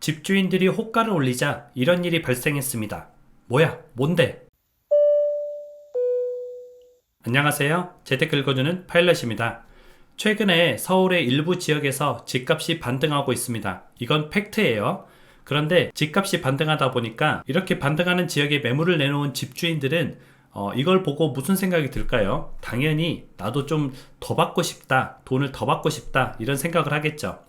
집주인들이 호가를 올리자 이런 일이 발생했습니다. 뭐야? 뭔데? 안녕하세요. 재테크 읽어주는 파일럿입니다. 최근에 서울의 일부 지역에서 집값이 반등하고 있습니다. 이건 팩트예요. 그런데 집값이 반등하다 보니까 이렇게 반등하는 지역에 매물을 내놓은 집주인들은 이걸 보고 무슨 생각이 들까요? 당연히 나도 좀 더 받고 싶다, 돈을 더 받고 싶다, 이런 생각을 하겠죠.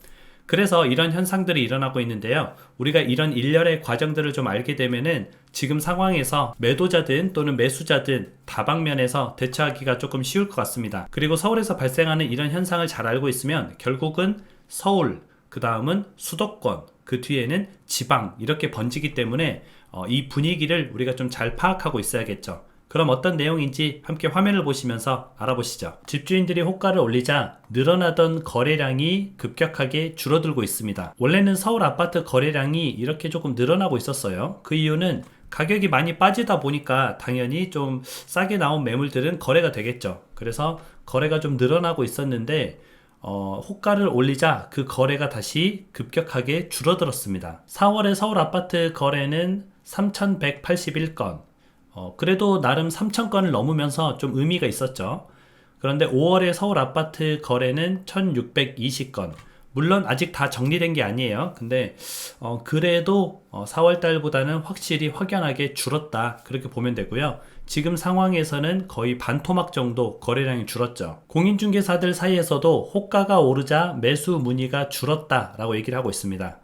그래서 이런 현상들이 일어나고 있는데요. 우리가 이런 일련의 과정들을 좀 알게 되면은 지금 상황에서 매도자든 또는 매수자든 다방면에서 대처하기가 조금 쉬울 것 같습니다. 그리고 서울에서 발생하는 이런 현상을 잘 알고 있으면 결국은 서울, 그 다음은 수도권, 그 뒤에는 지방 이렇게 번지기 때문에 이 분위기를 우리가 좀 잘 파악하고 있어야겠죠. 그럼 어떤 내용인지 함께 화면을 보시면서 알아보시죠. 집주인들이 호가를 올리자 늘어나던 거래량이 급격하게 줄어들고 있습니다. 원래는 서울 아파트 거래량이 이렇게 조금 늘어나고 있었어요. 그 이유는 가격이 많이 빠지다 보니까 당연히 좀 싸게 나온 매물들은 거래가 되겠죠. 그래서 거래가 좀 늘어나고 있었는데 호가를 올리자 그 거래가 다시 급격하게 줄어들었습니다. 4월에 서울 아파트 거래는 3,181건, 그래도 나름 3,000건을 넘으면서 좀 의미가 있었죠. 그런데 5월에 서울 아파트 거래는 1,620건. 물론 아직 다 정리된 게 아니에요. 근데 그래도 4월 달보다는 확실히 확연하게 줄었다. 그렇게 보면 되고요. 지금 상황에서는 거의 반토막 정도 거래량이 줄었죠. 공인중개사들 사이에서도 호가가 오르자 매수 문의가 줄었다라고 얘기를 하고 있습니다.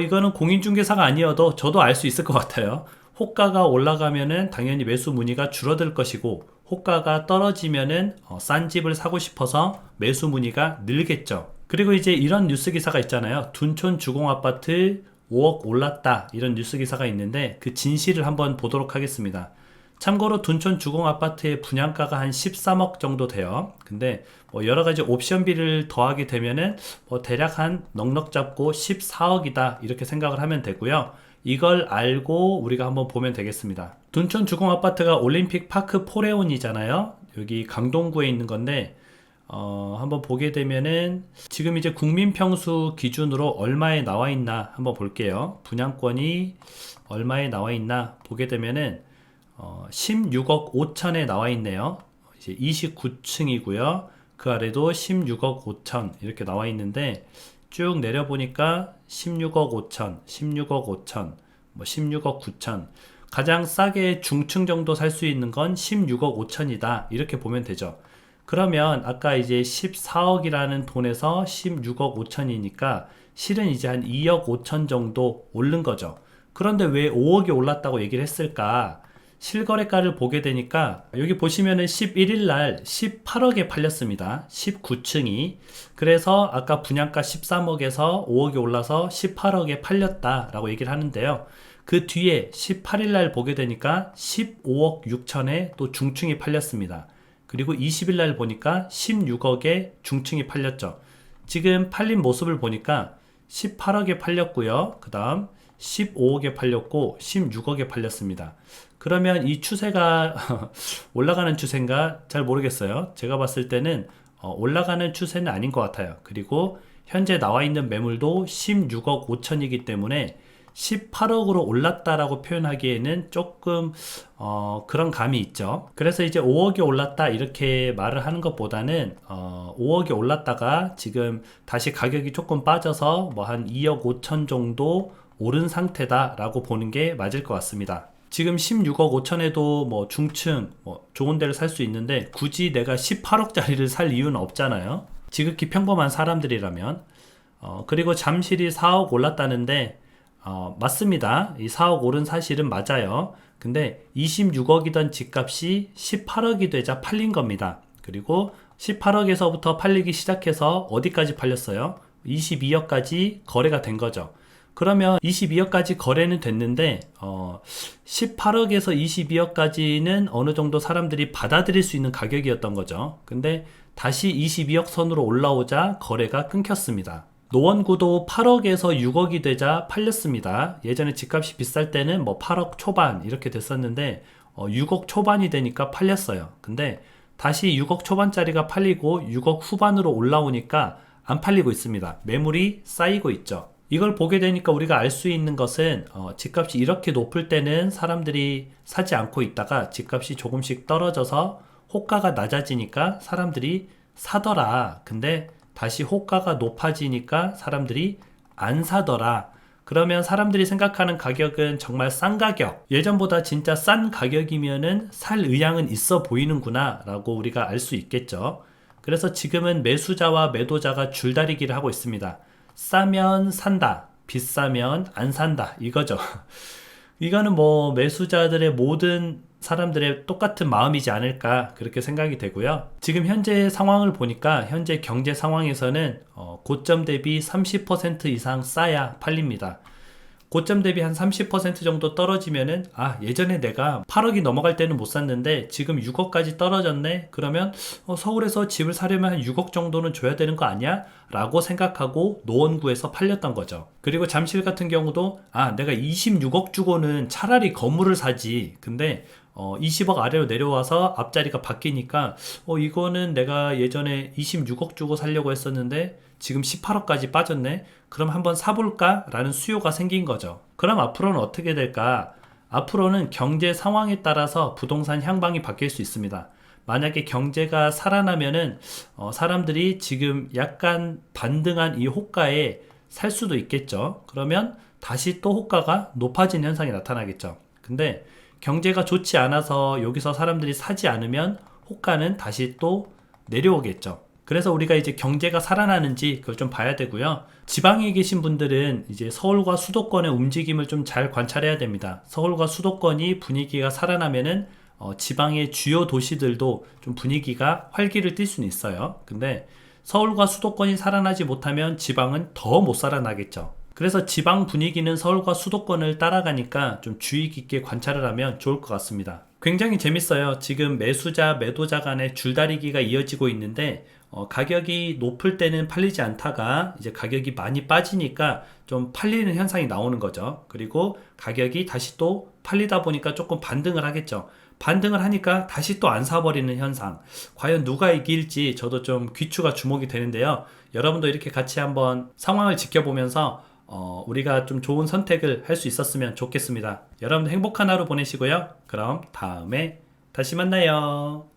이거는 공인중개사가 아니어도 저도 알 수 있을 것 같아요. 호가가 올라가면은 당연히 매수 문의가 줄어들 것이고, 호가가 떨어지면은 싼 집을 사고 싶어서 매수 문의가 늘겠죠. 그리고 이제 이런 뉴스 기사가 있잖아요. 둔촌 주공아파트 5억 올랐다, 이런 뉴스 기사가 있는데 그 진실을 한번 보도록 하겠습니다. 참고로 둔촌 주공아파트의 분양가가 한 13억 정도 돼요. 근데 여러가지 옵션비를 더하게 되면은 대략 한 넉넉 잡고 14억이다, 이렇게 생각을 하면 되고요. 이걸 알고 우리가 한번 보면 되겠습니다. 둔촌 주공아파트가 올림픽 파크 포레온이잖아요. 여기 강동구에 있는 건데 한번 보게 되면은 지금 이제 국민평수 기준으로 얼마에 나와 있나 한번 볼게요. 분양권이 얼마에 나와 있나 보게 되면은 16억 5천에 나와 있네요. 이제 29층이고요. 그 아래도 16억 5천 이렇게 나와 있는데 쭉 내려보니까 16억 5천, 16억 5천, 16억 9천. 가장 싸게 중층 정도 살 수 있는 건 16억 5천이다. 이렇게 보면 되죠. 그러면 아까 이제 14억이라는 돈에서 16억 5천이니까 실은 이제 한 2억 5천 정도 오른 거죠. 그런데 왜 5억이 올랐다고 얘기를 했을까? 실거래가를 보게 되니까 여기 보시면은 11일 날 18억에 팔렸습니다. 19층이. 그래서 아까 분양가 13억에서 5억이 올라서 18억에 팔렸다라고 얘기를 하는데요. 그 뒤에 18일 날 보게 되니까 15억 6천에 또 중층이 팔렸습니다. 그리고 20일 날 보니까 16억에 중층이 팔렸죠. 지금 팔린 모습을 보니까 18억에 팔렸고요. 그 다음 15억에 팔렸고 16억에 팔렸습니다. 그러면 이 추세가 올라가는 추세인가 잘 모르겠어요. 제가 봤을 때는 올라가는 추세는 아닌 것 같아요. 그리고 현재 나와 있는 매물도 16억 5천이기 때문에 18억으로 올랐다라고 표현하기에는 조금 그런 감이 있죠. 그래서 이제 5억이 올랐다 이렇게 말을 하는 것보다는 5억이 올랐다가 지금 다시 가격이 조금 빠져서 한 2억 5천 정도 오른 상태다 라고 보는 게 맞을 것 같습니다. 지금 16억 5천에도 중층 좋은 데를 살 수 있는데 굳이 내가 18억짜리를 살 이유는 없잖아요. 지극히 평범한 사람들이라면. 그리고 잠실이 4억 올랐다는데 맞습니다. 이 4억 오른 사실은 맞아요. 근데 26억이던 집값이 18억이 되자 팔린 겁니다. 그리고 18억에서부터 팔리기 시작해서 어디까지 팔렸어요? 22억까지 거래가 된 거죠. 그러면 22억까지 거래는 됐는데 18억에서 22억까지는 어느 정도 사람들이 받아들일 수 있는 가격이었던 거죠. 근데 다시 22억 선으로 올라오자 거래가 끊겼습니다. 노원구도 8억에서 6억이 되자 팔렸습니다. 예전에 집값이 비쌀 때는 8억 초반 이렇게 됐었는데 6억 초반이 되니까 팔렸어요. 근데 다시 6억 초반짜리가 팔리고 6억 후반으로 올라오니까 안 팔리고 있습니다. 매물이 쌓이고 있죠. 이걸 보게 되니까 우리가 알 수 있는 것은 집값이 이렇게 높을 때는 사람들이 사지 않고 있다가 집값이 조금씩 떨어져서 호가가 낮아지니까 사람들이 사더라. 근데 다시 호가가 높아지니까 사람들이 안 사더라. 그러면 사람들이 생각하는 가격은 정말 싼 가격, 예전보다 진짜 싼 가격이면은 살 의향은 있어 보이는구나 라고 우리가 알 수 있겠죠. 그래서 지금은 매수자와 매도자가 줄다리기를 하고 있습니다. 싸면 산다, 비싸면 안 산다, 이거죠. 이거는 뭐 매수자들의 모든 사람들의 똑같은 마음이지 않을까 그렇게 생각이 되고요. 지금 현재 상황을 보니까 현재 경제 상황에서는 고점 대비 30% 이상 싸야 팔립니다. 고점 대비 한 30% 정도 떨어지면은 예전에 내가 8억이 넘어갈 때는 못 샀는데 지금 6억까지 떨어졌네. 그러면 서울에서 집을 사려면 한 6억 정도는 줘야 되는 거 아니야? 라고 생각하고 노원구에서 팔렸던 거죠. 그리고 잠실 같은 경우도 내가 26억 주고는 차라리 건물을 사지. 근데 20억 아래로 내려와서 앞자리가 바뀌니까 이거는 내가 예전에 26억 주고 살려고 했었는데 지금 18억까지 빠졌네. 그럼 한번 사볼까? 라는 수요가 생긴 거죠. 그럼 앞으로는 어떻게 될까? 앞으로는 경제 상황에 따라서 부동산 향방이 바뀔 수 있습니다. 만약에 경제가 살아나면은 사람들이 지금 약간 반등한 이 호가에 살 수도 있겠죠. 그러면 다시 또 호가가 높아진 현상이 나타나겠죠. 근데 경제가 좋지 않아서 여기서 사람들이 사지 않으면 호가는 다시 또 내려오겠죠. 그래서 우리가 이제 경제가 살아나는지 그걸 좀 봐야 되고요. 지방에 계신 분들은 이제 서울과 수도권의 움직임을 좀 잘 관찰해야 됩니다. 서울과 수도권이 분위기가 살아나면은 지방의 주요 도시들도 좀 분위기가 활기를 띨 수는 있어요. 근데 서울과 수도권이 살아나지 못하면 지방은 더 못 살아나겠죠. 그래서 지방 분위기는 서울과 수도권을 따라가니까 좀 주의 깊게 관찰을 하면 좋을 것 같습니다. 굉장히 재밌어요. 지금 매수자, 매도자 간의 줄다리기가 이어지고 있는데 가격이 높을 때는 팔리지 않다가 이제 가격이 많이 빠지니까 좀 팔리는 현상이 나오는 거죠. 그리고 가격이 다시 또 팔리다 보니까 조금 반등을 하겠죠. 반등을 하니까 다시 또 안 사버리는 현상. 과연 누가 이길지 저도 좀 귀추가 주목이 되는데요. 여러분도 이렇게 같이 한번 상황을 지켜보면서 우리가 좀 좋은 선택을 할 수 있었으면 좋겠습니다. 여러분 행복한 하루 보내시고요. 그럼 다음에 다시 만나요.